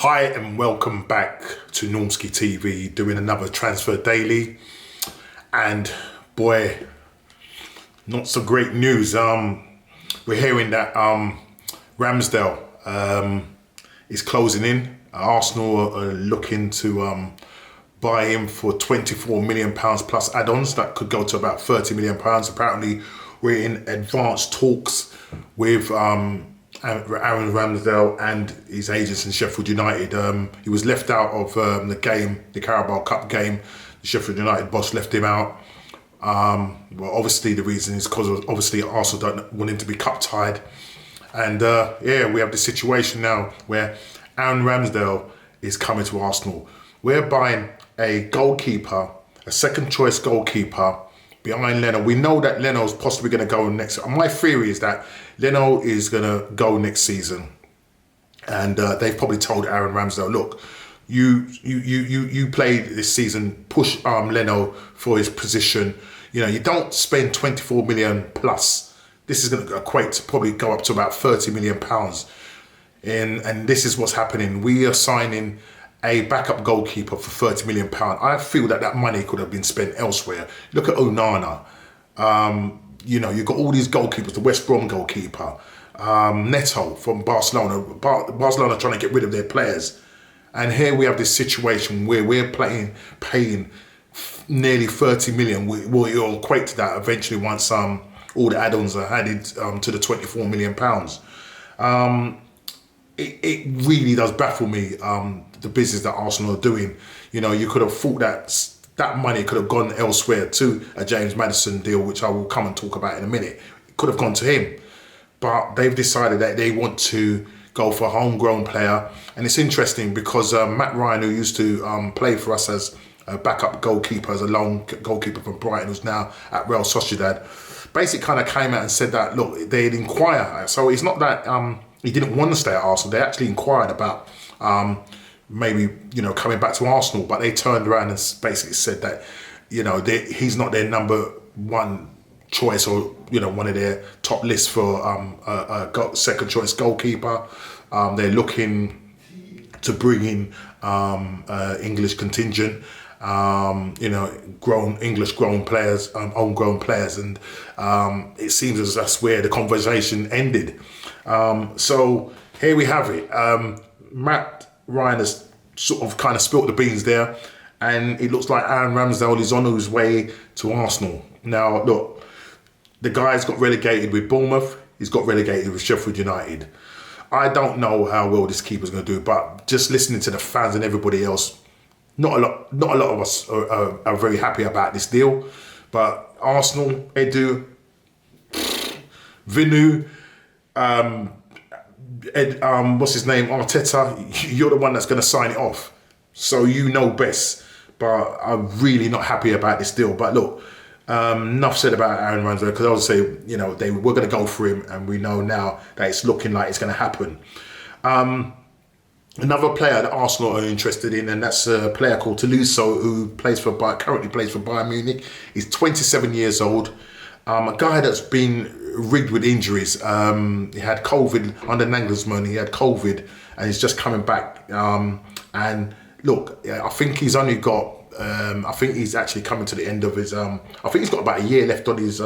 Hi and welcome back to Normski TV, doing another transfer daily. And boy, not so great news. We're hearing that Ramsdale is closing in. Arsenal are looking to buy him for £24 million plus add-ons. That could go to about £30 million. Apparently, we're in advanced talks with Aaron Ramsdale and his agents in Sheffield United. He was left out of the game, the Carabao Cup game. The Sheffield United boss left him out. Well, obviously the reason is because obviously Arsenal don't want him to be cup tied. And yeah, we have the situation now where Aaron Ramsdale is coming to Arsenal. We're buying a goalkeeper, a second choice goalkeeper behind Leno. We know that Leno's possibly going to go next. My theory is that Leno is going to go next season, and they've probably told Aaron Ramsdale, look, you played this season, push Leno for his position. You know, you don't spend 24 million plus. This is going to equate to probably go up to about 30 million pounds. And this is what's happening. We are signing a backup goalkeeper for £30 million. I feel that money could have been spent elsewhere. Look at Onana. You know, you've got all these goalkeepers, the West Brom goalkeeper, Neto from Barcelona. Barcelona trying to get rid of their players. And here we have this situation where we're paying nearly 30 million. We'll equate to that eventually once all the add-ons are added to the £24 million. It really does baffle me, the business that Arsenal are doing. You know, you could have thought that money could have gone elsewhere to a James Maddison deal, which I will come and talk about in a minute. It could have gone to him. But they've decided that they want to go for a homegrown player. And it's interesting because Matt Ryan, who used to play for us as a backup goalkeeper, as a lone goalkeeper from Brighton, who's now at Real Sociedad, basically kind of came out and said that, look, they'd inquire. So it's not that he didn't want to stay at Arsenal. They actually inquired about maybe, you know, coming back to Arsenal, but they turned around and basically said that, you know, he's not their number one choice, or, you know, one of their top lists for a second choice goalkeeper. They're looking to bring in English contingent, you know, English grown players, homegrown players, and it seems as that's where the conversation ended. So here we have it. Matt Ryan has sort of kind of spilt the beans there, and it looks like Aaron Ramsdale is on his way to Arsenal. Now, look, the guy's got relegated with Bournemouth. He's got relegated with Sheffield United. I don't know how well this keeper's going to do, but just listening to the fans and everybody else, not a lot of us are very happy about this deal. But Arsenal, Edu, Vinu, what's his name, Arteta, you're the one that's going to sign it off, so you know best. But I'm really not happy about this deal. But look, enough said about Aaron Ramsdale, because I would say, you know, we're going to go for him, and we know now that it's looking like it's going to happen. Another player that Arsenal are interested in, and that's a player called Tolisso, who currently plays for Bayern Munich. He's 27 years old. A guy that's been rigged with injuries. He had COVID under Nagelsmann. He had COVID, and he's just coming back. And look, I think he's only got. I think he's actually coming to the end of his. I think he's got about a year left on his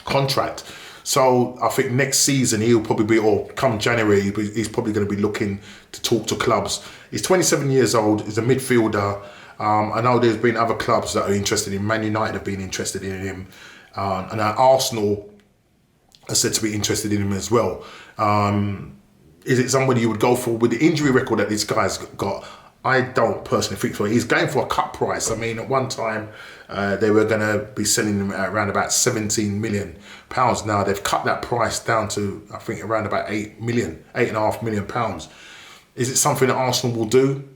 contract. So I think next season he'll probably be, or come January, he's probably going to be looking to talk to clubs. He's 27 years old. He's a midfielder. I know there's been other clubs that are interested in. Man United have been interested in him. And Arsenal are said to be interested in him as well. Is it somebody you would go for with the injury record that this guy's got? I don't personally think so. He's going for a cut price. I mean, at one time they were going to be selling him at around about £17 million. Now they've cut that price down to, I think, around about £8.5 million. Is it something that Arsenal will do?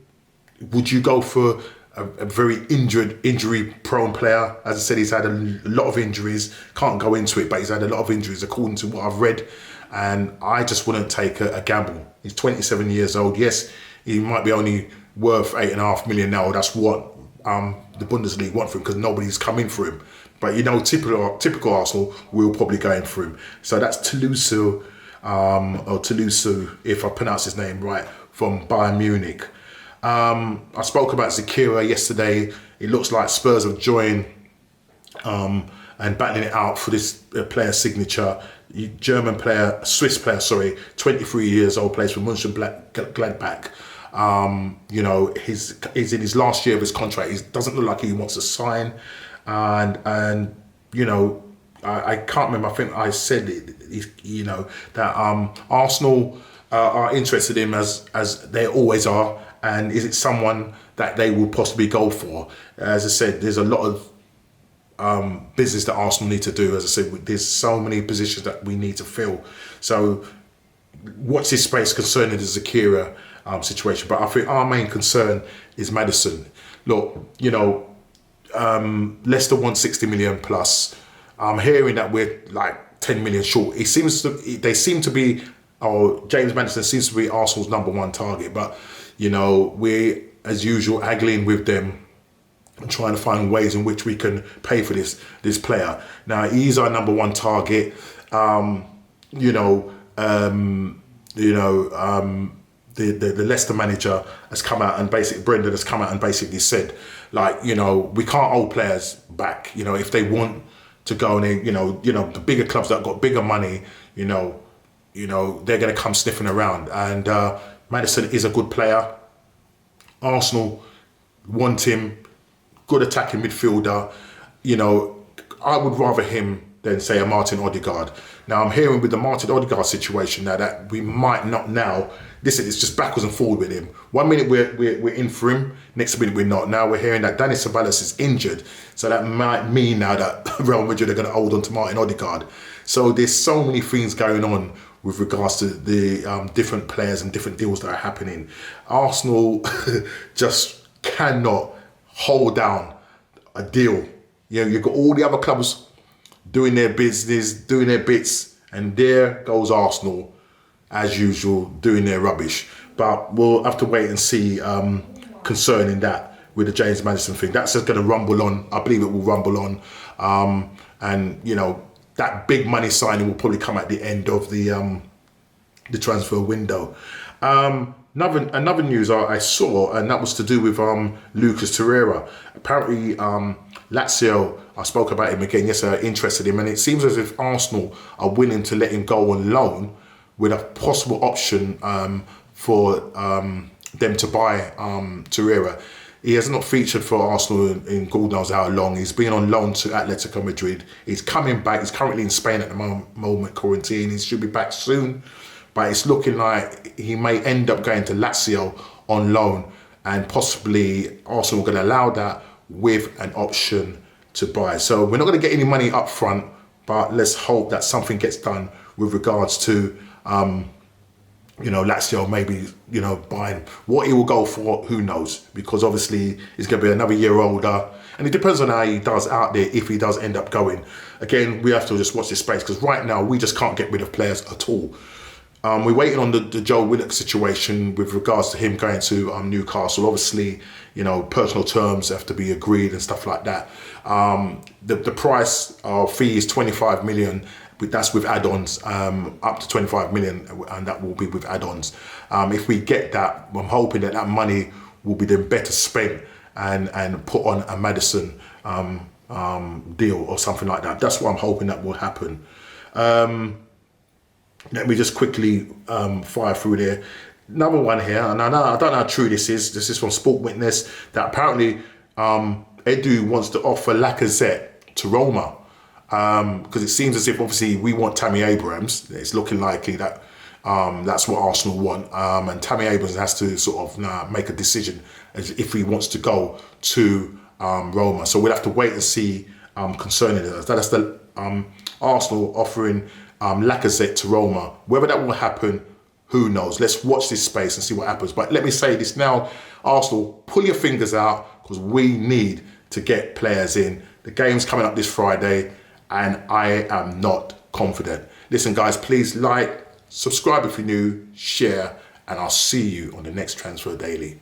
Would you go for a very injury-prone player? As I said, he's had a lot of injuries. Can't go into it, but he's had a lot of injuries according to what I've read. And I just wouldn't take a gamble. He's 27 years old. Yes, he might be only worth £8.5 million now. That's what the Bundesliga want for him, because nobody's coming for him. But, you know, typical Arsenal will probably go in for him. So that's Tolisso, if I pronounce his name right, from Bayern Munich. I spoke about Zakira yesterday. It looks like Spurs have joined and battling it out for this player signature. German player, Swiss player, sorry, 23 years old, plays for Mönchengladbach. You know, he's in his last year of his contract. He doesn't look like he wants to sign, and you know, I can't remember. I think I said it, you know, that Arsenal are interested in him as they always are, and is it someone that they will possibly go for? As I said, there's a lot of business that Arsenal need to do. As I said, there's so many positions that we need to fill. So watch this space concerning the Zakira situation. But I think our main concern is Maddison. Look, you know, Leicester wants 60 million plus. I'm hearing that we're like 10 million short. They seem to be, or James Maddison seems to be Arsenal's #1 target. But, you know, we're, as usual, haggling with them and trying to find ways in which we can pay for this player. Now, he's our #1 target. The Leicester manager has come out and Brendan has come out and basically said, like, you know, we can't hold players back. You know, if they want to go and they, you know, the bigger clubs that got bigger money, you know, they're going to come sniffing around. And Maddison is a good player. Arsenal want him. Good attacking midfielder. You know, I would rather him than, say, a Martin Odegaard. Now, I'm hearing with the Martin Odegaard situation now that we might not now. Listen, it's just backwards and forward with him. 1 minute we're in for him, next minute we're not. Now we're hearing that Dani Ceballos is injured, so that might mean now that Real Madrid are going to hold on to Martin Odegaard. So there's so many things going on with regards to the different players and different deals that are happening. Arsenal just cannot hold down a deal. You know, you've got all the other clubs doing their business, doing their bits, and there goes Arsenal, as usual, doing their rubbish. But we'll have to wait and see concerning that with the James Maddison thing. That's just going to rumble on. I believe it will rumble on. And, you know, that big money signing will probably come at the end of the transfer window. Another news I saw, and that was to do with Lucas Torreira. Apparently, Lazio, I spoke about him again yesterday, interested in him, and it seems as if Arsenal are willing to let him go on loan with a possible option for them to buy Torreira. He has not featured for Arsenal in God knows how long. He's been on loan to Atletico Madrid. He's coming back. He's currently in Spain at the moment, quarantine. He should be back soon. But it's looking like he may end up going to Lazio on loan, and possibly Arsenal are going to allow that with an option to buy. So we're not going to get any money up front, but let's hope that something gets done with regards to, you know, Lazio maybe, you know, buying. What he will go for, who knows? Because obviously he's going to be another year older. And it depends on how he does out there, if he does end up going. Again, we have to just watch this space, because right now we just can't get rid of players at all. We're waiting on the Joe Willock situation with regards to him going to Newcastle. Obviously, you know, personal terms have to be agreed and stuff like that. The price of fee is 25 million. That's with add-ons, up to 25 million, and that will be with add-ons. If we get that, I'm hoping that that money will be then better spent and put on a Maddison deal or something like that. That's what I'm hoping that will happen. Let me just quickly fire through there. Another one here, and I don't know how true this is. This is from Sport Witness, that apparently Edu wants to offer Lacazette to Roma. Because it seems as if obviously we want Tammy Abrahams. It's looking likely that that's what Arsenal want. And Tammy Abrahams has to sort of make a decision as if he wants to go to Roma. So we'll have to wait and see concerning that. That's the Arsenal offering Lacazette to Roma. Whether that will happen, who knows? Let's watch this space and see what happens. But let me say this now, Arsenal, pull your fingers out, because we need to get players in. The game's coming up this Friday, and I am not confident. Listen, guys, please like, subscribe if you're new, share, and I'll see you on the next Transfer Daily.